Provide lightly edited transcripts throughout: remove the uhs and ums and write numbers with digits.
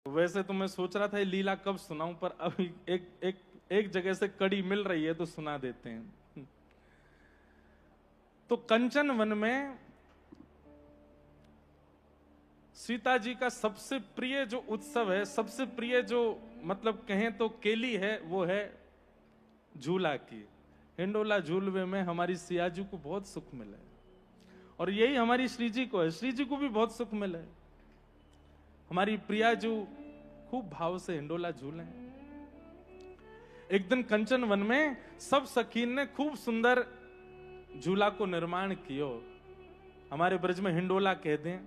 वैसे तो मैं सोच रहा था ये लीला कब सुनाऊं, पर अभी एक जगह से कड़ी मिल रही है तो सुना देते हैं। तो कंचन वन में सीता जी का सबसे प्रिय जो उत्सव है, सबसे प्रिय जो मतलब कहें तो केली है, वो है झूला की। हिंडोला झूलवे में हमारी सिया जी को बहुत सुख मिला है, और यही हमारी श्री जी को है। श्री जी को भी बहुत सुख मिला है। हमारी प्रिया जो खूब भाव से हिंडोला झूले। एक दिन कंचन वन में सब सखीन ने खूब सुंदर झूला को निर्माण कियो। हमारे ब्रज में हिंडोला कह दें,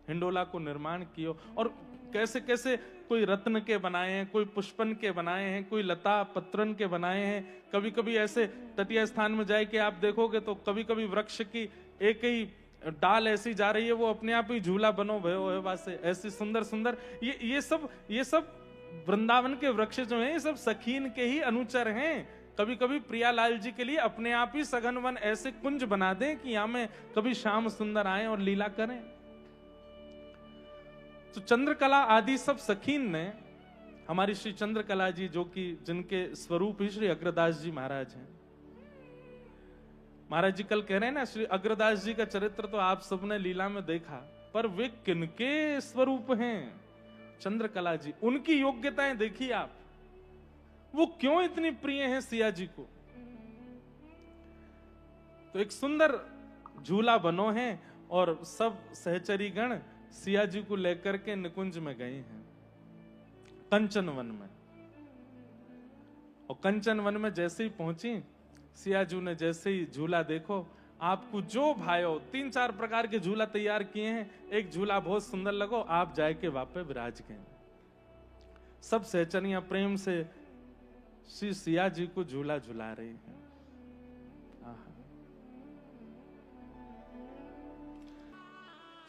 हिंडोला को निर्माण कियो। और कैसे कैसे, कोई रत्न के बनाए हैं, कोई पुष्पन के बनाए हैं, कोई लता पत्रन के बनाए हैं। कभी कभी ऐसे तटीय स्थान में जाए कि आप देखोगे तो कभी कभी वृक्ष की एक ही डाल ऐसी जा रही है, वो अपने आप ही झूला बनो भयो है वासे। ऐसी सुंदर सुंदर ये सब वृंदावन के वृक्ष जो हैं, ये सब सखीन के ही अनुचर हैं। कभी कभी प्रियालाल जी के लिए अपने आप ही सघन वन ऐसे कुंज बना दें कि यहां में कभी श्याम सुंदर आए और लीला करें। तो चंद्रकला आदि सब सखीन ने, हमारी श्री चंद्रकला जी जो कि जिनके स्वरूप ही श्री अग्रदास जी महाराज हैं। महाराज जी कल कह रहे हैं ना, श्री अग्रदास जी का चरित्र तो आप सबने लीला में देखा, पर वे किनके स्वरूप हैं? चंद्रकला जी, उनकी योग्यताएं देखिए आप। वो क्यों इतनी प्रिय हैं सिया जी को? तो एक सुंदर झूला बनो है और सब सहचरी गण सिया जी को लेकर के निकुंज में गए हैं, कंचन वन में। और कंचन वन में जैसे ही पहुंची, सिया जी ने जैसे ही झूला देखो, आपको जो भायो 3-4 प्रकार के झूला तैयार किए हैं, एक झूला बहुत सुंदर लगो, आप जाए के वापे विराज गए। सब सहचरियां प्रेम से श्री सिया जी को झूला झुला रही हैं।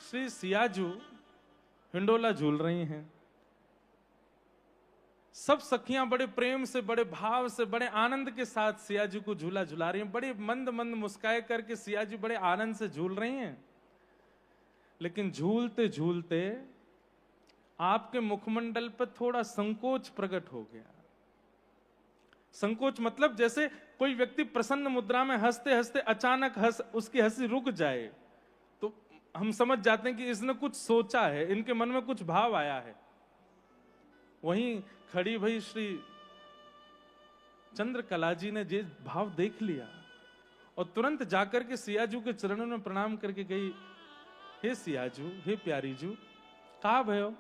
श्री सिया जी हिंडोला झूल रही हैं। सब सखियां बड़े प्रेम से, बड़े भाव से, बड़े आनंद के साथ सिया जी को झूला झुला रही हैं। बड़ी मंद मंद मुस्काए करके सिया जी बड़े आनंद से झूल रही हैं। लेकिन झूलते झूलते आपके मुखमंडल पर थोड़ा संकोच प्रकट हो गया। संकोच मतलब जैसे कोई व्यक्ति प्रसन्न मुद्रा में हंसते हंसते अचानक उसकी हंसी रुक जाए, तो हम समझ जाते हैं कि इसने कुछ सोचा है, इनके मन में कुछ भाव आया है। वहीं खड़ी भई श्री चंद्रकला जी ने ये भाव देख लिया और तुरंत जाकर के सियाजू के चरणों में प्रणाम करके गई, हे सियाजू, हे प्यारी जू, कहा भयो,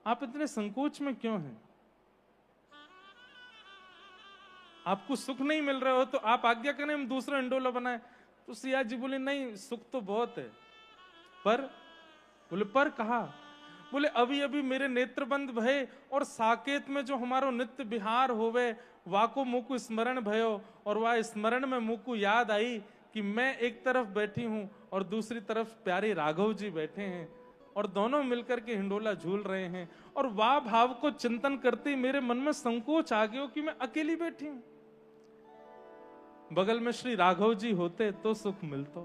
आप इतने संकोच में क्यों हैं? आपको सुख नहीं मिल रहा हो तो आप आज्ञा करें हम दूसरा हिंडोला बनाए। तो सिया जी बोले, नहीं सुख तो बहुत है, पर बोले पर कहा, बोले अभी अभी मेरे नेत्र बंद भये और साकेत में जो हमारो नित्य विहार होवे, वाको मुकु स्मरण भयो, और वह स्मरण में मुकु याद आई कि मैं एक तरफ बैठी हूं और दूसरी तरफ प्यारे राघव जी बैठे हैं और दोनों मिलकर के हिंडोला झूल रहे हैं। और वाह भाव को चिंतन करते मेरे मन में संकोच आ गया कि मैं अकेली बैठी हूं। बगल में श्री राघव जी होते तो सुख मिलता।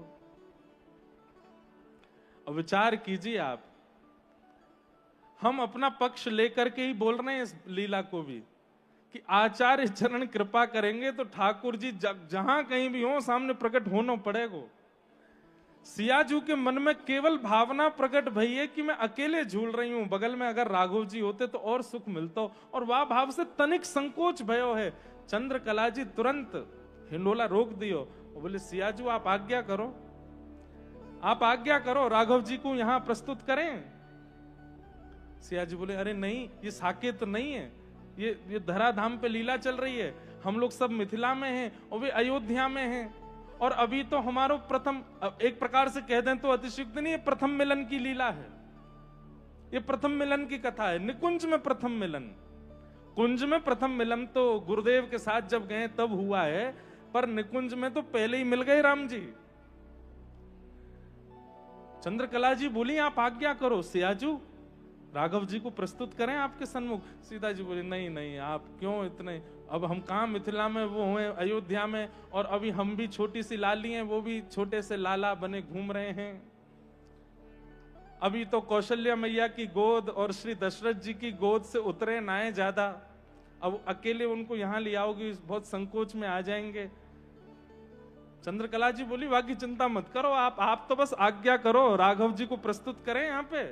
अब विचार कीजिए आप, हम अपना पक्ष लेकर के ही बोल रहे हैं इस लीला को भी कि आचार्य चरण कृपा करेंगे तो ठाकुर जी जहां कहीं भी हो सामने प्रकट होना पड़ेगा। सियाजू के मन में केवल भावना प्रकट भई है कि मैं अकेले झूल रही हूं, बगल में अगर राघव जी होते तो और सुख मिलता। और वह भाव से तनिक संकोच भयो है। चंद्रकला जी तुरंत हिंडोला रोक दियो और बोले, सियाजू आप आज्ञा करो, आप आज्ञा करो, राघव जी को यहां प्रस्तुत करें। सियाजी बोले, अरे नहीं, ये साकेत तो नहीं है, ये धराधाम पे लीला चल रही है। हम लोग सब मिथिला में हैं और वे अयोध्या में हैं, और अभी तो हमारो प्रथम, एक प्रकार से कह दें तो अतिशयुक्त नहीं, ये प्रथम मिलन की लीला है, ये प्रथम मिलन की कथा है। निकुंज में प्रथम मिलन, कुंज में प्रथम मिलन तो गुरुदेव के साथ जब गए तब हुआ है, पर निकुंज में तो पहले ही मिल गए राम जी। चंद्रकला जी बोली, आप आज्ञा करो, सियाजू राघव जी को प्रस्तुत करें आपके सन्मुख। सीता जी बोली, नहीं नहीं, आप क्यों इतने, अब हम कहां मिथिला में, वो हुए अयोध्या में, और अभी हम भी छोटी सी लाली हैं, वो भी छोटे से लाला बने घूम रहे हैं। अभी तो कौशल्या मैया की गोद और श्री दशरथ जी की गोद से उतरे ना है ज्यादा, अब अकेले उनको यहां ले आओगी बहुत संकोच में आ जाएंगे। चंद्रकला जी बोली बाकी चिंता मत करो, आप तो बस आज्ञा करो, राघव जी को प्रस्तुत करें यहां पे।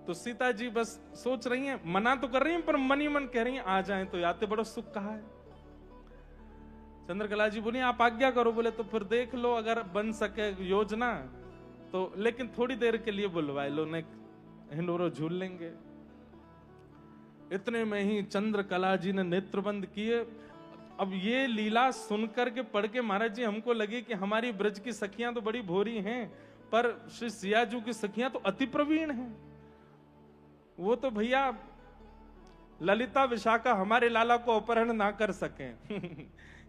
तो सीता जी बस सोच रही हैं, मना तो कर रही हैं पर मन ही मन कह रही हैं आ जाएं तो याते बड़ो सुख कहा है। चंद्रकला जी बोली आप आज्ञा करो, बोले तो फिर देख लो अगर बन सके योजना तो, लेकिन थोड़ी देर के लिए बुलवाए लो, ने हिंडोरो झूल लेंगे। इतने में ही चंद्रकला जी ने नेत्रबंद किए। अब ये लीला सुनकर के पढ़ के महाराज जी हमको लगे कि हमारी ब्रज की सखियां तो बड़ी भोरी हैं, पर श्री सियाजू की सखियां तो अति प्रवीण हैं। वो तो भैया ललिता विशाखा हमारे लाला को अपहरण ना कर सके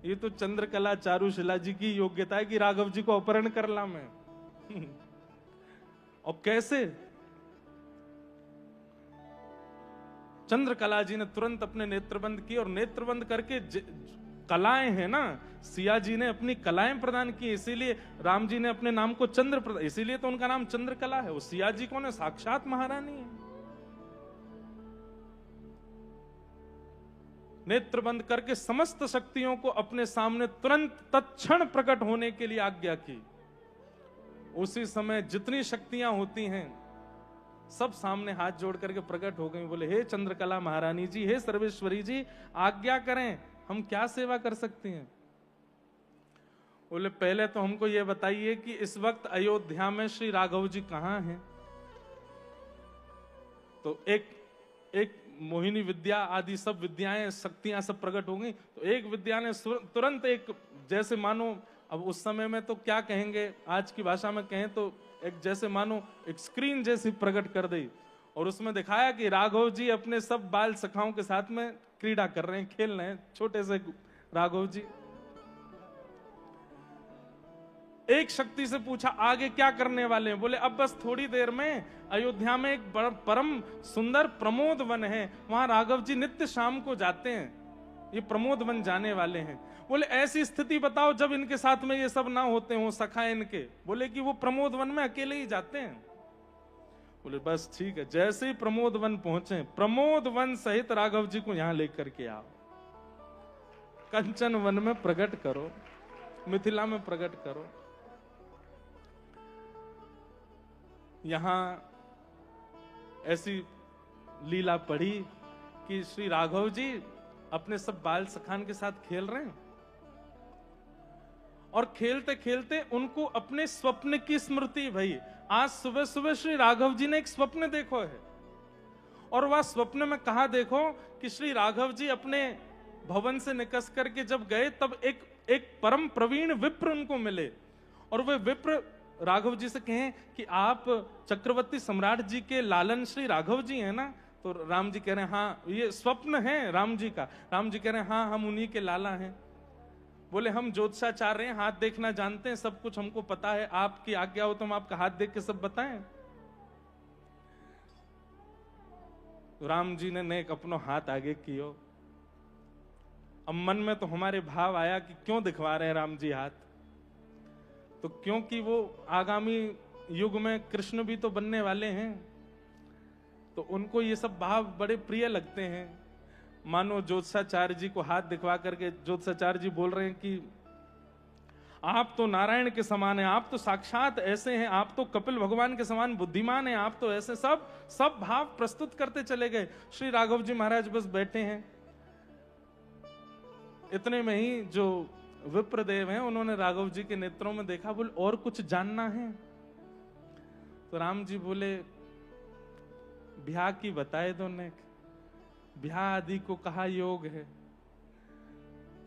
ये तो चंद्रकला चारुशिला जी की योग्यता है कि राघव जी को अपहरण कर ला मैं और कैसे? चंद्रकला जी ने तुरंत अपने नेत्रबंद किए और नेत्रबंद करके कलाएं हैं ना, सिया जी ने अपनी कलाएं प्रदान की, इसीलिए राम जी ने अपने नाम को चंद्र प्रदान, इसीलिए तो उनका नाम चंद्रकला है। वो सिया जी कौन है? साक्षात महारानी है। नेत्रबंद करके समस्त शक्तियों को अपने सामने तुरंत तत्क्षण प्रकट होने के लिए आज्ञा की। उसी समय जितनी शक्तियां होती हैं सब सामने हाथ जोड़ करके प्रकट हो गई। बोले हे चंद्रकला महारानी जी, हे सर्वेश्वरी जी, आज्ञा करें, हम क्या सेवा कर सकती हैं? बोले पहले तो हमको यह बताइए कि इस वक्त अयोध्या में श्री राघव जी कहां हैं? तो एक मोहिनी विद्या आदि सब विद्याएं शक्तियां सब प्रकट हो गई। तो एक विद्या ने तुरंत एक, जैसे मानो, अब उस समय में तो क्या कहेंगे, आज की भाषा में कहें तो एक जैसे मानो एक स्क्रीन जैसी प्रकट कर दी और उसमें दिखाया कि राघव जी अपने सब बाल सखाओं के साथ में क्रीड़ा कर रहे हैं, खेल रहे हैं, छोटे से राघव जी। एक शक्ति से पूछा आगे क्या करने वाले हैं? बोले अब बस थोड़ी देर में अयोध्या में एक परम सुंदर प्रमोद वन है, वहां राघव जी नित्य शाम को जाते हैं, ये प्रमोद वन जाने वाले हैं। बोले ऐसी स्थिति बताओ जब इनके साथ में ये सब ना होते हो सखा इनके। बोले कि वो प्रमोद वन में अकेले ही जाते हैं। बोले बस ठीक है। जैसे ही प्रमोद वन पहुंचे, प्रमोद वन सहित राघव जी को यहां लेकर के आओ, कंचन वन में प्रकट करो, मिथिला में प्रकट करो। यहां ऐसी लीला पढ़ी कि श्री राघव जी अपने सब बाल सखान के साथ खेल रहे हैं और खेलते खेलते उनको अपने स्वप्न की स्मृति भई। आज सुबह सुबह श्री राघव जी ने एक स्वप्न देखो है और वह स्वप्न में कहा देखो कि श्री राघव जी अपने भवन से निकस करके जब गए तब एक परम प्रवीण विप्र उनको मिले और वे विप्र राघव जी से कहें कि आप चक्रवर्ती सम्राट जी के लालन श्री राघव जी हैं ना? तो राम जी कह रहे हैं हाँ, ये स्वप्न है राम जी का। राम जी कह रहे हैं हाँ, हम उन्हीं के लाला हैं। बोले हम ज्योतिषाचार्य हैं, हाथ देखना जानते हैं, सब कुछ हमको पता है, आपकी आज्ञा हो तो हम आपका हाथ देख के सब बताएं। तो राम जी ने नेक अपनो हाथ आगे कियो। अब मन में तो हमारे भाव आया कि क्यों दिखवा रहे हैं राम जी हाथ? तो क्योंकि वो आगामी युग में कृष्ण भी तो बनने वाले हैं, तो उनको ये सब भाव बड़े प्रिय लगते हैं। मानो ज्योतिषाचार्य जी को हाथ दिखवा करके ज्योतिषाचार्य जी बोल रहे हैं कि आप तो नारायण के समान हैं, आप तो साक्षात ऐसे हैं, आप तो कपिल भगवान के समान बुद्धिमान हैं, आप तो ऐसे, सब भाव प्रस्तुत करते चले गए। श्री राघव जी महाराज बस बैठे हैं। इतने में ही जो विप्रदेव हैं उन्होंने राघव जी के नेत्रों में देखा। बोले और कुछ जानना है? तो राम जी बोले ब्याह की बताए दो ने, ब्याह आदि को कहा योग है।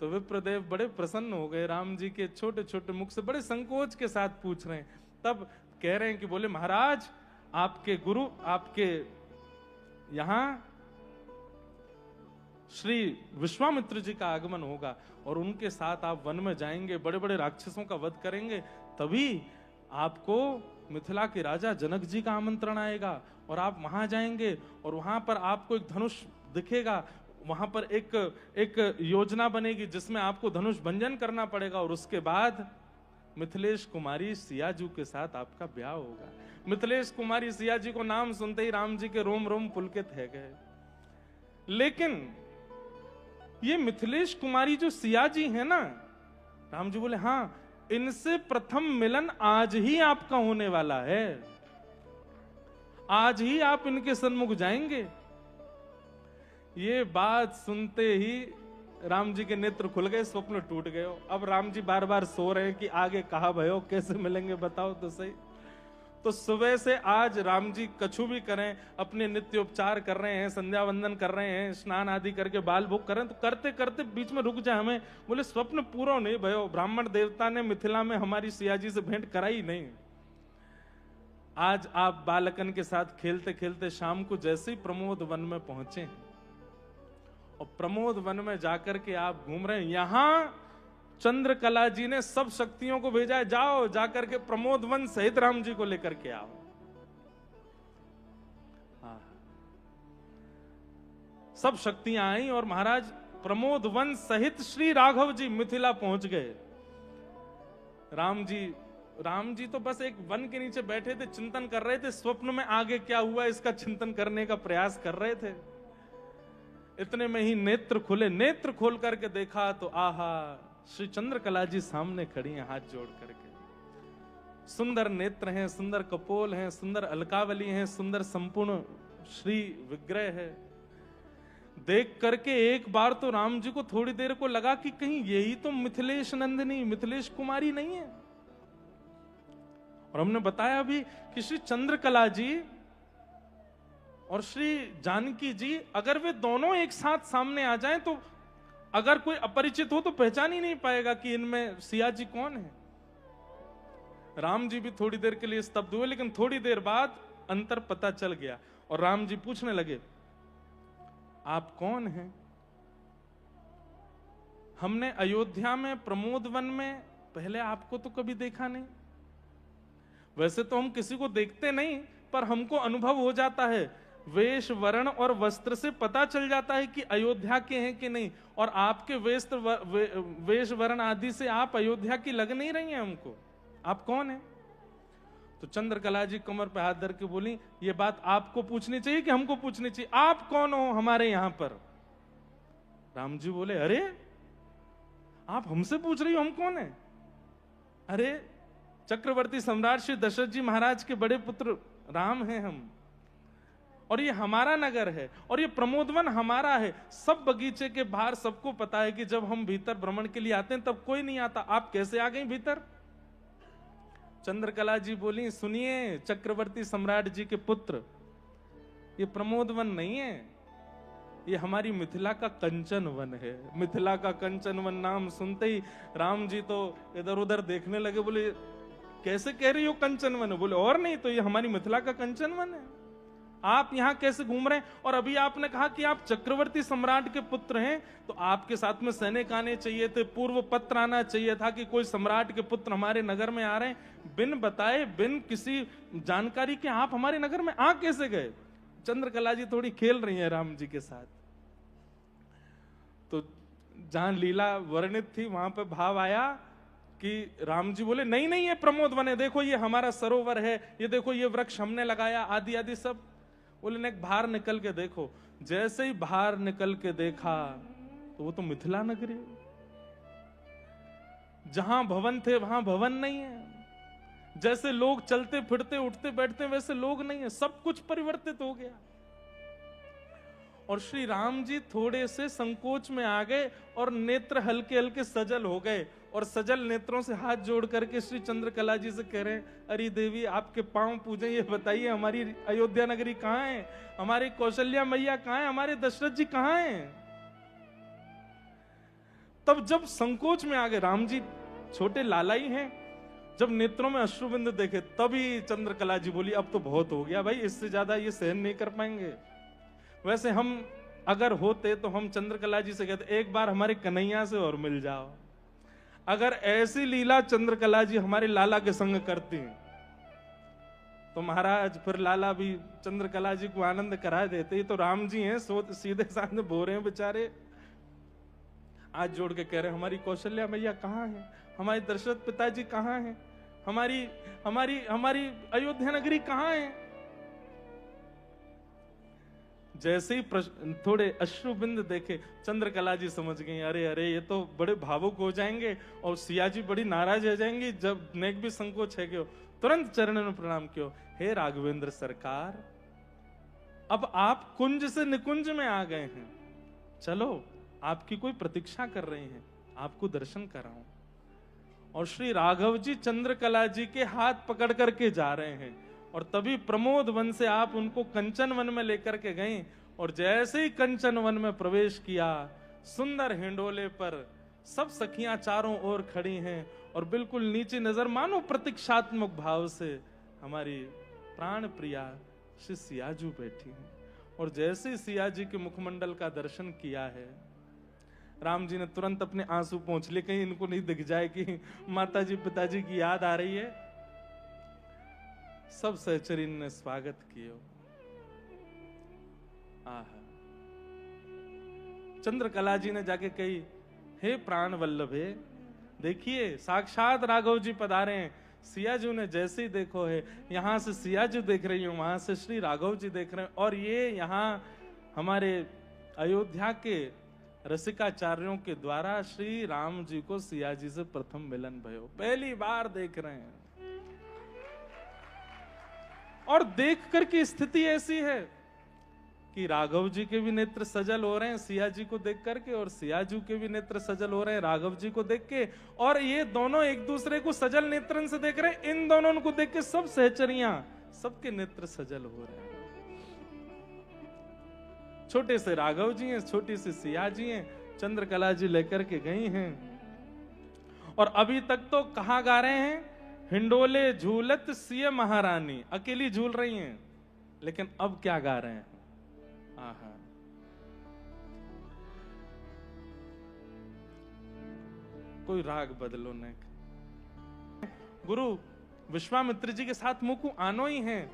तो विप्रदेव बड़े प्रसन्न हो गए, राम जी के छोटे छोटे मुख से बड़े संकोच के साथ पूछ रहे हैं। तब कह रहे हैं कि बोले महाराज आपके गुरु, आपके यहां श्री विश्वामित्र जी का आगमन होगा और उनके साथ आप वन में जाएंगे, बड़े बड़े राक्षसों का वध करेंगे, तभी आपको मिथिला के राजा जनक जी का आमंत्रण आएगा और आप वहां जाएंगे और वहां पर आपको एक धनुष दिखेगा। वहां पर एक योजना बनेगी जिसमें आपको धनुष भंजन करना पड़ेगा और उसके बाद मिथिलेश कुमारी सियाजू के साथ आपका ब्याह होगा। मिथिलेश कुमारी सिया जी को नाम सुनते ही राम जी के रोम रोम पुलकित है गए। लेकिन ये मिथिलेश कुमारी जो सिया जी है ना, राम जी बोले हाँ, इनसे प्रथम मिलन आज ही आपका होने वाला है, आज ही आप इनके सन्मुख जाएंगे। ये बात सुनते ही राम जी के नेत्र खुल गए, स्वप्न टूट गए। अब राम जी बार बार सो रहे हैं कि आगे कहा भयो, कैसे मिलेंगे बताओ तो सही। तो सुबह से आज राम जी कछु भी करें, अपने नित्योपचार कर रहे हैं, संध्या वंदन कर रहे हैं, स्नान आदि करके बाल भोग कर रहे हैं, तो करते करते बीच में रुक जाए हमें, बोले स्वप्न पूरा नहीं भयो, ब्राह्मण देवता ने मिथिला में हमारी सिया जी से भेंट कराई नहीं। आज आप बालकन के साथ खेलते खेलते शाम को जैसे ही प्रमोद वन में पहुंचे, और प्रमोद वन में जाकर के आप घूम रहे हैं, यहां चंद्रकला जी ने सब शक्तियों को भेजा है, जाओ जाकर के प्रमोद वन सहित राम जी को लेकर के आओ। सब शक्तियां आई और महाराज प्रमोद वन सहित श्री राघव जी मिथिला पहुंच गए। राम जी तो बस एक वन के नीचे बैठे थे, चिंतन कर रहे थे, स्वप्न में आगे क्या हुआ इसका चिंतन करने का प्रयास कर रहे थे। इतने में ही नेत्र खुले, नेत्र खोल करके देखा तो आहा, श्री चंद्रकला जी सामने खड़ी हैं हाथ जोड़ करके। सुंदर नेत्र हैं, सुंदर कपोल हैं, सुंदर अलकावली हैं, सुंदर संपूर्ण श्री विग्रह है। देख करके एक बार तो राम जी को थोड़ी देर को लगा कि कहीं यही तो मिथिलेश नंदिनी, मिथिलेश कुमारी नहीं है। और हमने बताया भी कि श्री चंद्रकला जी और श्री जानकी जी, अगर वे दोनों एक साथ सामने आ जाएं तो अगर कोई अपरिचित हो तो पहचान ही नहीं पाएगा कि इनमें सिया जी कौन है। राम जी भी थोड़ी देर के लिए स्तब्ध हुए, लेकिन थोड़ी देर बाद अंतर पता चल गया और राम जी पूछने लगे, आप कौन हैं? हमने अयोध्या में प्रमोद वन में पहले आपको तो कभी देखा नहीं। वैसे तो हम किसी को देखते नहीं, पर हमको अनुभव हो जाता है, वेश वर्ण और वस्त्र से पता चल जाता है कि अयोध्या के हैं कि नहीं। और आपके वेश वर्ण आदि से आप अयोध्या की लग नहीं रही हैं हमको। आप कौन हैं? तो चंद्रकला जी कमर पे हाथ धर के बोली, ये बात आपको पूछनी चाहिए कि हमको पूछनी चाहिए? आप कौन हो हमारे यहां पर? राम जी बोले, अरे आप हमसे पूछ रही हो हम कौन है? अरे चक्रवर्ती सम्राट श्री दशरथ जी महाराज के बड़े पुत्र राम हैं हम, और ये हमारा नगर है, और ये प्रमोदवन हमारा है। सब बगीचे के बाहर सबको पता है कि जब हम भीतर भ्रमण के लिए आते हैं तब कोई नहीं आता, आप कैसे आ गई भीतर? चंद्रकला जी बोली, सुनिए चक्रवर्ती सम्राट जी के पुत्र, ये प्रमोदवन नहीं है, ये हमारी मिथिला का कंचन वन है। मिथिला का कंचन वन नाम सुनते ही राम जी तो इधर उधर देखने लगे, बोले कैसे कह रही हो कंचन वन? बोले और नहीं तो ये हमारी मिथिला का कंचन वन है। आप यहां कैसे घूम रहे हैं? और अभी आपने कहा कि आप चक्रवर्ती सम्राट के पुत्र हैं, तो आपके साथ में सैनिक आने चाहिए थे, पूर्व पत्र आना चाहिए था कि कोई सम्राट के पुत्र हमारे नगर में आ रहे हैं। बिन बताए, बिन किसी जानकारी के आप हमारे नगर में आ कैसे गए? चंद्रकला जी थोड़ी खेल रही हैं राम जी के साथ। तो जहां लीला वर्णित थी वहां पर भाव आया कि राम जी बोले, नहीं नहीं ये प्रमोद वन है, देखो ये हमारा सरोवर है, ये देखो ये वृक्ष हमने लगाया, आदि आदि सब। बोले ने बाहर निकल के देखो। जैसे ही बाहर निकल के देखा तो वो तो मिथिला नगरी, जहां भवन थे वहां भवन नहीं है, जैसे लोग चलते फिरते उठते बैठते वैसे लोग नहीं है, सब कुछ परिवर्तित हो गया। और श्री राम जी थोड़े से संकोच में आ गए और नेत्र हल्के हल्के सजल हो गए, और सजल नेत्रों से हाथ जोड़ करके श्री चंद्रकला जी से कह रहे हैं, अरे देवी आपके पांव पूजे, ये बताइए हमारी अयोध्या नगरी कहाँ है, हमारी कौशल्या मैया कहाँ है, हमारे दशरथ जी कहाँ हैं? तब जब संकोच में आ गए, राम जी छोटे लालाई हैं, जब नेत्रों में अश्रुबिंद देखे तभी चंद्रकला जी बोली, अब तो बहुत हो गया भाई, इससे ज्यादा ये सहन नहीं कर पाएंगे। वैसे हम अगर होते तो हम चंद्रकला जी से कहते, एक बार हमारे कन्हैया से और मिल जाओ। अगर ऐसी लीला चंद्रकला जी हमारे लाला के संग करती हैं तो महाराज फिर लाला भी चंद्रकला जी को आनंद करा देते। ही तो राम जी हैं, सीधे सामने बो रहे हैं बेचारे। आज जोड़ के कह रहे हैं हमारी कौशल्या मैया कहाँ है, हमारे दशरथ पिताजी कहाँ हैं, हमारी हमारी हमारी अयोध्या नगरी कहाँ है। जैसे ही थोड़े अश्रु बिंद देखे चंद्रकला जी समझ गई, अरे अरे ये तो बड़े भावुक हो जाएंगे और सिया जी बड़ी नाराज हो जाएंगी, जब नेक भी संकोच है क्यों। तुरंत चरणों में प्रणाम क्यों, हे राघवेंद्र सरकार, अब आप कुंज से निकुंज में आ गए हैं, चलो आपकी कोई प्रतीक्षा कर रहे हैं, आपको दर्शन कराऊं। और श्री राघव जी चंद्रकला जी के हाथ पकड़ करके जा रहे हैं और तभी प्रमोद वन से आप उनको कंचन वन में लेकर के गए और जैसे ही कंचन वन में प्रवेश किया, सुंदर हिंडोले पर सब सखियां चारों ओर खड़ी हैं और बिल्कुल नीचे नजर मानो प्रतीक्षात्मक भाव से हमारी प्राण प्रिया श्री सियाजू बैठी हैं। और जैसे सिया जी के मुखमंडल का दर्शन किया है, राम जी ने तुरंत अपने आंसू पोंछ लिए, कहीं इनको नहीं दिख जाए कि माता जी पिताजी की याद आ रही है। सब सहचरी ने स्वागत किया। चंद्रकला जी ने जाके कही, हे प्राण वल्लभे, देखिए साक्षात राघव जी पधारे हैं। सियाजू ने जैसे ही देखो है, यहां से सियाजू देख रही हूं, वहां से श्री राघव जी देख रहे हैं और ये यहाँ हमारे अयोध्या के रसिकाचार्यों के द्वारा श्री राम जी को सिया जी से प्रथम मिलन भयो, पहली बार देख रहे हैं। और देख करके स्थिति ऐसी है कि राघव जी के भी नेत्र सजल हो रहे हैं सिया जी को देख करके, और सियाजू के भी नेत्र सजल हो रहे हैं राघव जी को देख के, और ये दोनों एक दूसरे को सजल नेत्रन से देख रहे हैं। इन दोनों को देख के सब सहचरियां, सबके नेत्र सजल हो रहे हैं। छोटे से राघव जी हैं, छोटी सी सिया जी हैं, चंद्रकला जी लेकर के गई हैं। और अभी तक तो कहां गा रहे हैं, हिंडोले झूलत सिय महारानी, अकेली झूल रही हैं। लेकिन अब क्या गा रहे हैं, आहा, कोई राग बदलो न। गुरु विश्वामित्र जी के साथ मुकु आनो ही है,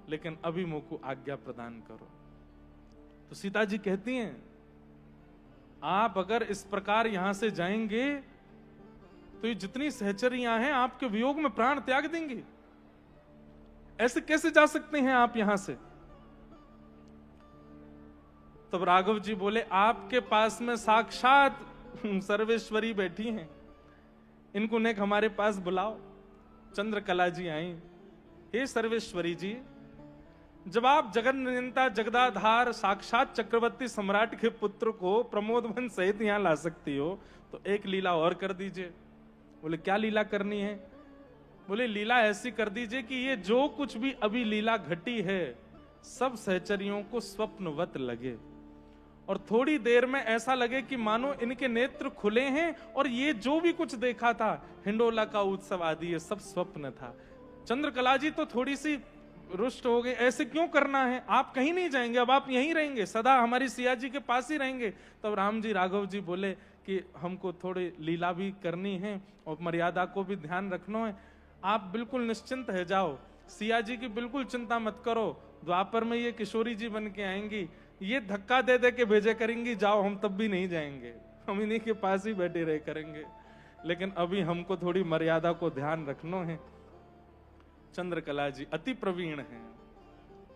लेकिन अभी मुकु आज्ञा प्रदान करो। तो सीता जी कहती हैं, आप अगर इस प्रकार यहां से जाएंगे तो ये जितनी सहचरियां हैं आपके वियोग में प्राण त्याग देंगी, ऐसे कैसे जा सकते हैं आप यहां से। तब राघव जी बोले, आपके पास में साक्षात सर्वेश्वरी बैठी हैं, इनको नेक हमारे पास बुलाओ। चंद्रकला जी आई, हे सर्वेश्वरी जी, जब आप जगन नियंता जगदाधार साक्षात चक्रवर्ती सम्राट के पुत्र को प्रमोदवन सहित यहां ला सकती हो तो एक लीला और कर दीजिए। बोले क्या लीला करनी है। बोले लीला ऐसी कर दीजिए कि ये जो कुछ भी अभी लीला घटी है सब सहचरियों को स्वप्नवत लगे और थोड़ी देर में ऐसा लगे कि मानो इनके नेत्र खुले हैं और ये जो भी कुछ देखा था हिंडोला का उत्सव आदि ये सब स्वप्न था। चंद्रकला जी तो थोड़ी सी रुष्ट हो गए, ऐसे क्यों करना है, आप कहीं नहीं जाएंगे, अब आप यहीं रहेंगे, सदा हमारी सिया जी के पास ही रहेंगे। तब राम जी राघव जी बोले कि हमको थोड़ी लीला भी करनी है और मर्यादा को भी ध्यान रखना है, आप बिल्कुल निश्चिंत है जाओ, सिया जी की बिल्कुल चिंता मत करो, द्वापर में ये किशोरी जी बन के आएंगी, ये धक्का दे दे के भेजे करेंगी, जाओ हम तब भी नहीं जाएंगे, हम इन्हीं के पास ही बैठे रहे करेंगे, लेकिन अभी हमको थोड़ी मर्यादा को ध्यान रखना है। चंद्रकला जी अति प्रवीण हैं,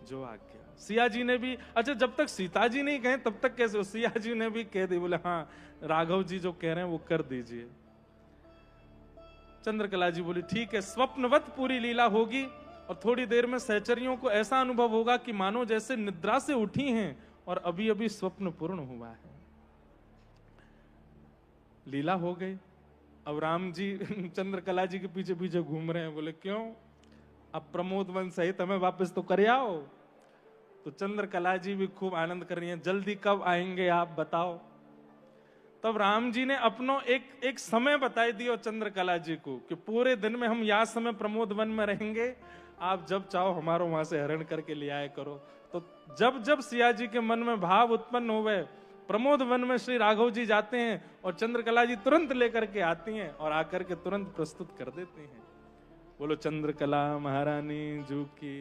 जो आज्ञा। सिया जी ने भी, अच्छा जब तक सीता जी नहीं कहे तब तक कैसे, सिया जी ने भी कह दी, बोले हाँ राघव जी जो कह रहे हैं वो कर दीजिए। चंद्रकला जी बोली ठीक है, स्वप्नवत पूरी लीला होगी और थोड़ी देर में सहचरियों को ऐसा अनुभव होगा कि मानो जैसे निद्रा से उठी हैं और अभी अभी स्वप्न पूर्ण हुआ है। लीला हो गई। अब राम जी चंद्रकला जी के पीछे पीछे घूम रहे हैं, बोले क्यों, अब प्रमोद वन सहित हमें वापस तो कर आओ। तो चंद्रकला जी भी खूब आनंद कर रही हैं, जल्दी कब आएंगे आप बताओ। तब राम जी ने अपनो एक समय बताई दिया चंद्रकला जी को कि पूरे दिन में हम या समय प्रमोद वन में रहेंगे, आप जब चाहो हमारो वहां से हरण करके ले आए करो। तो जब जब सिया जी के मन में भाव उत्पन्न हो गए, प्रमोद वन में श्री राघव जी जाते हैं और चंद्रकला जी तुरंत लेकर के आती हैं और आकर के तुरंत प्रस्तुत कर देती हैं। बोलो चंद्रकला महारानी जू की।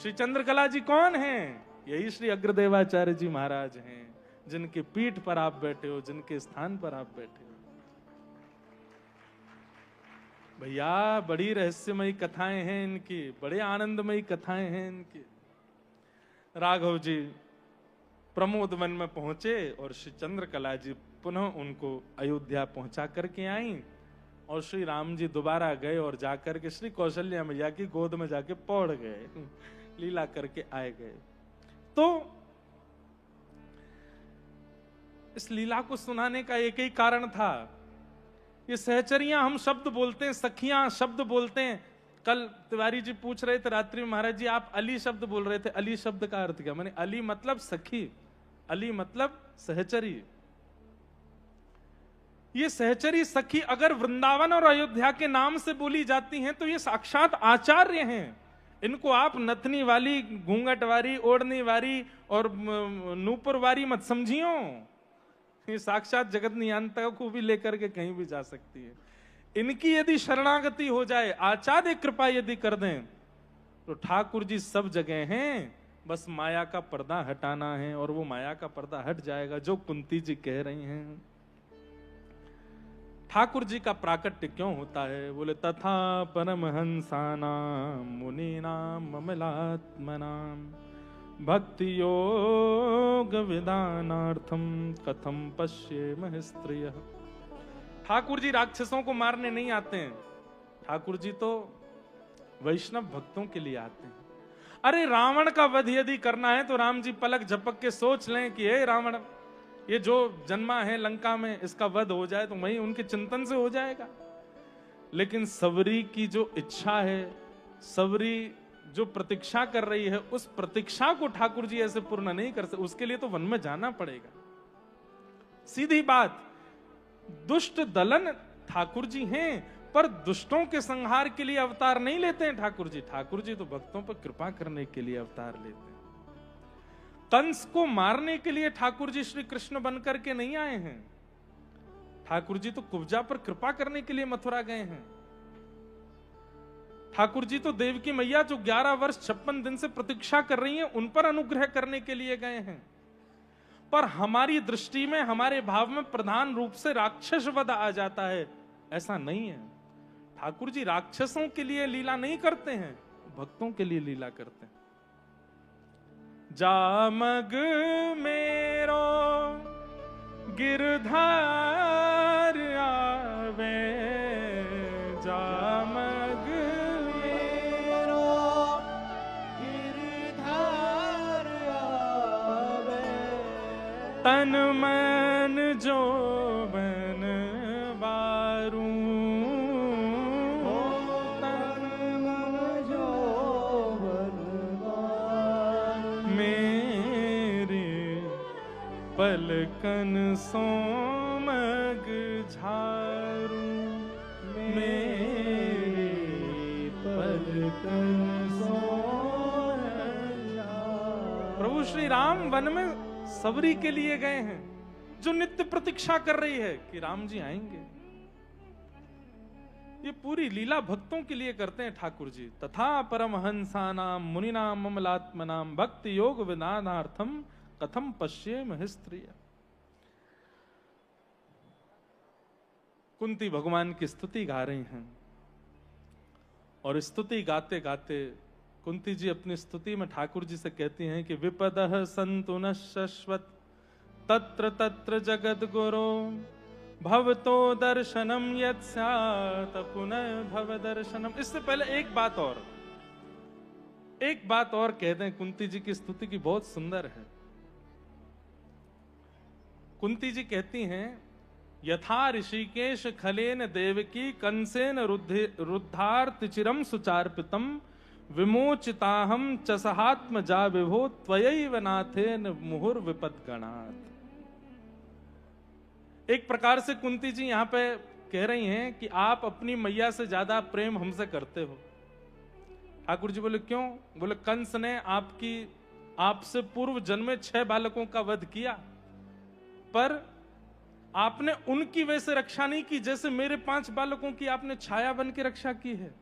श्री चंद्रकला जी कौन हैं? यही श्री अग्रदेवाचार्य जी महाराज हैं, जिनके पीठ पर आप बैठे हो, जिनके स्थान पर आप बैठे हो। भैया बड़ी रहस्यमयी कथाएं हैं इनकी, बड़े आनंदमयी कथाएं हैं इनकी। राघव जी प्रमोद वन में पहुंचे और श्री चंद्रकला जी पुनः उनको अयोध्या पहुंचा करके आई, और श्री राम जी दोबारा गए और जाकर के श्री कौशल्या मैया की गोद में जाके पौड़ गए, लीला करके आए गए। तो इस लीला को सुनाने का एक ही कारण था। ये सहचरियां हम शब्द बोलते हैं, सखियां शब्द बोलते हैं। कल तिवारी जी पूछ रहे थे रात्रि में, महाराज जी आप अली शब्द बोल रहे थे, अली शब्द का अर्थ क्या? मैंने अली मतलब सखी, अली मतलब सहचरी। ये सहचरी सखी अगर वृंदावन और अयोध्या के नाम से बोली जाती हैं तो ये साक्षात आचार्य हैं। इनको आप नथनी वाली, घूंघट वाली, ओढ़नी वाली और नूपुर वाली मत समझियो। ये साक्षात जगत नियंता को भी लेकर के कहीं भी जा सकती है। इनकी यदि शरणागति हो जाए, आचार्य कृपा यदि कर दें, तो ठाकुर जी सब जगह हैं, बस माया का पर्दा हटाना है और वो माया का पर्दा हट जाएगा, जो कुंती जी कह रही हैं। ठाकुर जी का प्राकट्य क्यों होता है? बोले तथा परमहंसानाम मुनीनाम ममलात्मनाम भक्ति योग विधानार्थम कथम पश्येमः स्त्रियः। ठाकुर जी राक्षसों को मारने नहीं आते हैं, ठाकुर जी तो वैष्णव भक्तों के लिए आते हैं। अरे रावण का वध यदि करना है तो राम जी पलक झपक के सोच लें कि हे रावण, ये जो जन्मा है लंका में, इसका वध हो जाए तो वही उनके चिंतन से हो जाएगा। लेकिन सबरी की जो इच्छा है, सबरी जो प्रतीक्षा कर रही है, उस प्रतीक्षा को ठाकुर जी ऐसे पूर्ण नहीं कर सकते। उसके लिए तो वन में जाना पड़ेगा। सीधी बात, दुष्ट दलन ठाकुर जी हैं, पर दुष्टों के संहार के लिए अवतार नहीं लेते हैं ठाकुर जी। ठाकुर जी तो भक्तों पर कृपा करने के लिए अवतार लेते हैं। कंस को मारने के लिए ठाकुर जी श्री कृष्ण बनकर के नहीं आए हैं। ठाकुर जी तो कुब्जा पर कृपा करने के लिए मथुरा गए हैं। ठाकुर जी तो देवकी मैया जो 11 वर्ष 56 दिन से प्रतीक्षा कर रही हैं, उन पर अनुग्रह करने के लिए गए हैं। पर हमारी दृष्टि में, हमारे भाव में प्रधान रूप से राक्षस वध आ जाता है। ऐसा नहीं है। ठाकुर जी राक्षसों के लिए लीला नहीं करते हैं, भक्तों के लिए लीला करते हैं। जामग मेरो गिरधार आवे, जामग मेरो गिरधार आवे, तन मन जो बन वारू, तन मन जो बन वारू, मेरे पलकन सोमग झारू, मेरे पलकन सोमग झारू। प्रभु श्री राम वन में सबरी के लिए गए हैं, जो नित्य प्रतीक्षा कर रही है कि राम जी आएंगे। ये पूरी लीला भक्तों के लिए करते हैं ठाकुर जी। तथा परमहंसानाम मुनीनाम ममलात्मनाम भक्ति योग विधानार्थम कथम पश्येमः स्त्रियः। कुंती भगवान की स्तुति गा रही हैं, और स्तुति गाते गाते कुंती जी अपनी स्तुति में ठाकुर जी से कहती हैं कि विपदः सन्तु न शश्वत तत्र तत्र जगद गुरो भवतो दर्शनम यत् स्यात् पुनः भव दर्शनम। इससे पहले एक बात और कह दें। कुंती जी की स्तुति की बहुत सुंदर है। कुंती जी कहती हैं, यथा ऋषिकेश खलेन देवकी कंसेन रुद्धार्थ चिरम सुचार्पितम विमोचिताहम चसहात्म जा विभो त्वयैव नाथेन मुहुर विपदगणात्। एक प्रकार से कुंती जी यहां पे कह रही हैं कि आप अपनी मैया से ज्यादा प्रेम हमसे करते हो। ठाकुर जी बोले क्यों? बोले कंस ने आपसे पूर्व जन्मे 6 बालकों का वध किया, पर आपने उनकी वैसे रक्षा नहीं की जैसे मेरे 5 बालकों की आपने छाया बन के रक्षा की है।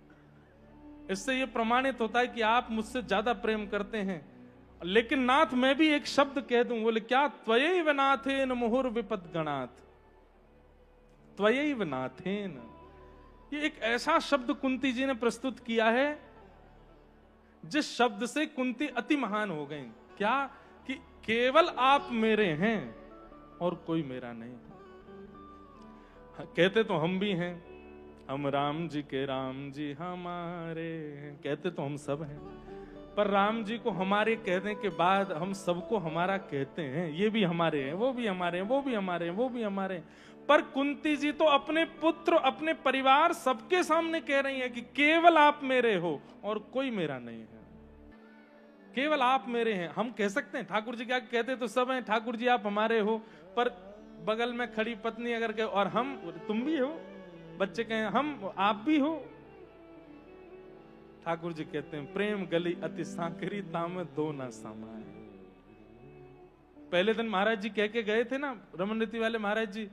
इससे यह प्रमाणित होता है कि आप मुझसे ज्यादा प्रेम करते हैं। लेकिन नाथ मैं भी एक शब्द कह दूं, बोले क्या? त्वयैव नाथेन मुहुर विपद गणात्, त्वयैव नाथेन। ये एक ऐसा शब्द कुंती जी ने प्रस्तुत किया है जिस शब्द से कुंती अति महान हो गई। क्या? कि केवल आप मेरे हैं और कोई मेरा नहीं। कहते तो हम भी हैं, हम राम जी के राम जी हमारे हैं, कहते तो हम सब हैं, पर राम जी को हमारे कहने के बाद हम सबको हमारा कहते हैं। ये भी हमारे हैं, वो भी हमारे हैं, वो भी हमारे हैं, वो भी हमारे हैं। पर कुंती जी तो अपने पुत्र, अपने परिवार, सबके सामने कह रही हैं कि केवल आप मेरे हो और कोई मेरा नहीं है, केवल आप मेरे हैं। हम कह सकते हैं, ठाकुर जी क्या कहते तो सब हैं, ठाकुर जी आप हमारे हो, पर बगल में खड़ी पत्नी अगर कहे और हम, तुम भी हो, बच्चे कहें हम, आप भी हो। ठाकुर जी कहते हैं प्रेम गली अति सांकरी ताम दो ना समाए। पहले दिन महाराज जी कह के गए थे ना, रमन रीति वाले महाराज जी,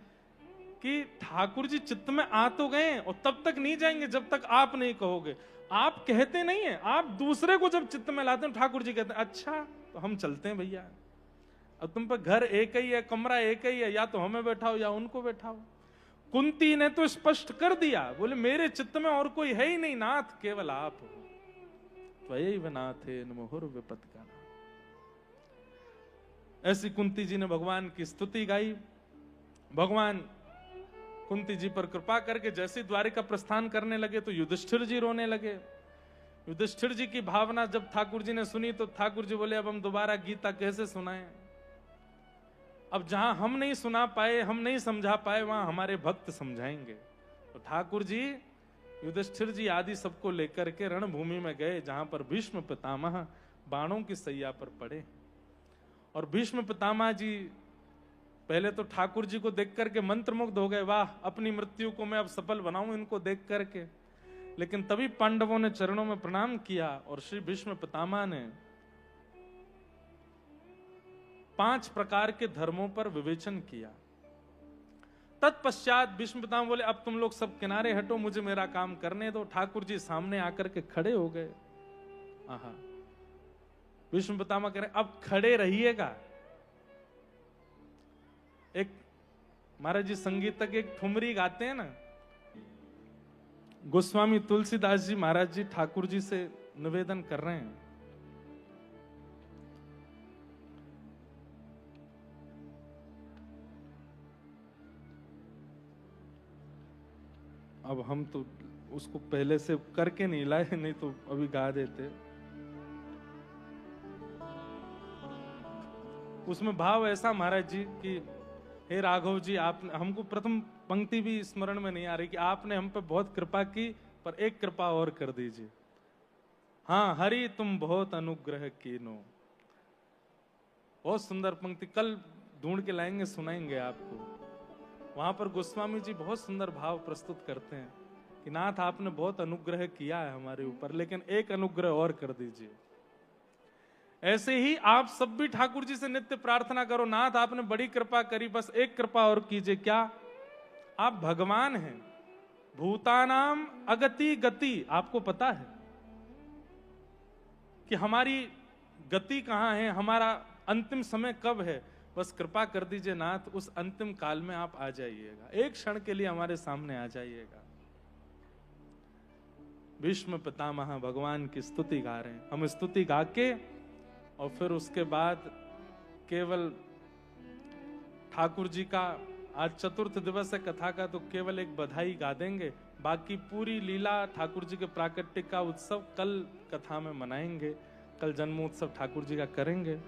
कि ठाकुर जी चित्त में आ तो गए और तब तक नहीं जाएंगे जब तक आप नहीं कहोगे। आप कहते नहीं है, आप दूसरे को जब चित्त में लाते हैं, ठाकुर जी कहते हैं अच्छा तो हम चलते हैं भैया, अब तुम पर घर एक ही है, कमरा एक ही है, या तो हमें बैठाओ या उनको बैठाओ। कुंती ने तो स्पष्ट कर दिया, बोले मेरे चित्त में और कोई है ही नहीं नाथ, केवल आप हो। त्वयैव नाथेन मुहुर विपद गणात्। ऐसी कुंती जी ने भगवान की स्तुति गाई। भगवान कुंती जी पर कृपा करके जैसे द्वारिका प्रस्थान करने लगे तो युधिष्ठिर जी रोने लगे। युधिष्ठिर जी की भावना जब ठाकुर जी ने सुनी तो ठाकुर जी बोले अब हम दोबारा गीता कैसे सुनाएं? अब जहां हम नहीं सुना पाए, हम नहीं समझा पाए, वहां हमारे भक्त समझाएंगे। तो ठाकुर जी युधिष्ठिर जी आदि सबको लेकर के रणभूमि में गए, जहां पर भीष्म पितामह बाणों की सैया पर पड़े। और भीष्म पितामह जी पहले तो ठाकुर जी को देख करके मंत्रमुग्ध हो गए, वाह अपनी मृत्यु को मैं अब सफल बनाऊं इनको देख करके। लेकिन तभी पांडवों ने चरणों में प्रणाम किया और श्री भीष्म पितामह ने 5 प्रकार के धर्मों पर विवेचन किया। तत्पश्चात भीष्म पितामह बोले अब तुम लोग सब किनारे हटो, मुझे मेरा काम करने दो। ठाकुर जी सामने आकर के खड़े हो गए। आहा, भीष्म पितामह कह रहे अब खड़े रहिएगा। एक महाराज जी संगीतक एक ठुमरी गाते हैं ना, गोस्वामी तुलसीदास जी महाराज जी ठाकुर जी से निवेदन कर रहे हैं, अब हम तो उसको पहले से करके नहीं लाए, नहीं तो अभी गा देते। उसमें भाव ऐसा महाराज जी कि हे राघव जी, आप हमको प्रथम पंक्ति भी स्मरण में नहीं आ रही कि आपने हम पे बहुत कृपा की, पर एक कृपा और कर दीजिए। हाँ हरि तुम बहुत अनुग्रह कीनो। बहुत सुंदर पंक्ति, कल ढूंढ के लाएंगे, सुनाएंगे आपको। वहां पर गोस्वामी जी बहुत सुंदर भाव प्रस्तुत करते हैं कि नाथ आपने बहुत अनुग्रह किया है हमारे ऊपर, लेकिन एक अनुग्रह और कर दीजिए। ऐसे ही आप सब भी ठाकुर जी से नित्य प्रार्थना करो, नाथ आपने बड़ी कृपा करी, बस एक कृपा और कीजिए। क्या? आप भगवान हैं, भूतानाम अगति गति, आपको पता है कि हमारी गति कहां है, हमारा अंतिम समय कब है। बस कृपा कर दीजिए नाथ, उस अंतिम काल में आप आ जाइएगा, एक क्षण के लिए हमारे सामने आ जाइएगा। भीष्म पितामह भगवान की स्तुति गा रहे हैं। हम स्तुति गा के और फिर उसके बाद केवल ठाकुर जी का, आज चतुर्थ दिवस है कथा का, तो केवल एक बधाई गा देंगे। बाकी पूरी लीला ठाकुर जी के प्राकट्य का उत्सव कल कथा में मनाएंगे। कल जन्मोत्सव ठाकुर जी का करेंगे।